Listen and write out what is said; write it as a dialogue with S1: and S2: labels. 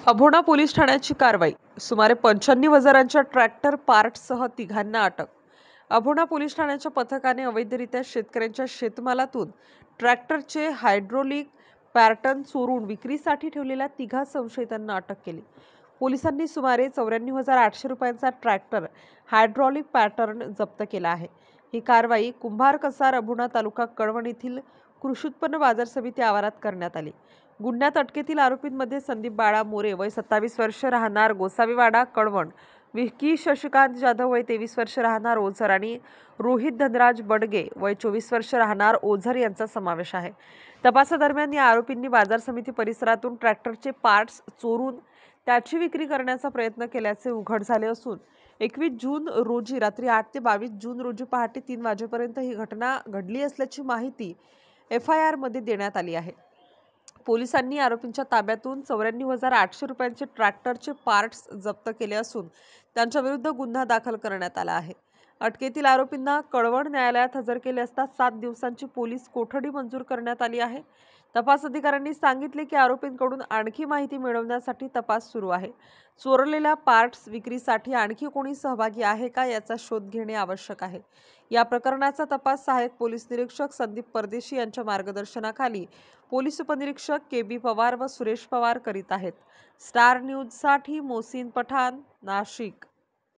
S1: Abhona police ठाण्याची कारवाई. सुमारे 95,000च्या tractor पार्ट्ससह तिघांना अटक. अभोणा पोलीस ठाण्याच्या पथकाने अवैधरित्या शेतकऱ्यांच्या शेतमालातून ट्रॅक्टरचे हायड्रोलिक पॅटर्न चोरून विक्रीसाठी ठेवलेल्या तिघा संशयितांना अटक केली. पोलिसांनी सुमारे 94,800 रुपयांचा ट्रॅक्टर हायड्रॉलिक पॅटर्न जप्त केला आहे. ही कारवाई कुंभार कसार अभोणा तालुका कळवण येथील कृषी उत्पन्न बाजार समिती आवारात करण्यात आली. गुन्ह्यात अटकेतील आरोपींमध्ये संदीप बाळा मोरे वय 27 वर्ष राहणार गोसावीवाडा कळवण, विकी शशिकांत जाधव वय 23 वर्ष राहणार ओझर आणि रोहित धनराज बडगे वय 24 वर्ष राहणार ओझर यांचा समावेश आहे. तपासादरम्यान या आरोपींनी बाजार समिती परिसरातून ट्रॅक्टरचे पार्ट्स चोरून त्याची विक्री करण्याचा प्रयत्न केल्याचे उघड झाले असून 21 जून रोजी रात्री 8 ते 22 जून रोजी पहाटे 3 वाजेपर्यंत ही घटना घडली असल्याची माहिती FIR मध्ये देण्यात आली आहे. पोलिसांनी आरोपींच्या ताब्यातून 94,800 रुपयांचे ट्रॅक्टरचे पार्ट्स जप्त केले असून त्यांच्या विरुद्ध गुन्हा दाखल करण्यात आला आहे. अटकेतील आरोपींना कळवण न्यायालयात हजर केले असता 7 दिवसांची पोलीस कोठडी मंजूर करण्यात आली आहे. तपास अधिकाऱ्यांनी सांगितले की आरोपींकडून आणखी माहिती मिळवण्यासाठी तपास सुरू आहे. चोरलेल्या पार्ट्स विक्रीसाठी आणखी कोणी सहभागी आहे का याचा शोध घेणे आवश्यक आहे. या प्रकरणाचा तपास सहाय्यक पोलीस निरीक्षक संदीप परदेशी यांच्या मार्गदर्शनाखाली पोलीस उपनिरीक्षक KB पवार व सुरेश पवार करीत आहेत. स्टार न्यूजसाठी मोहसिन पठाण, नाशिक.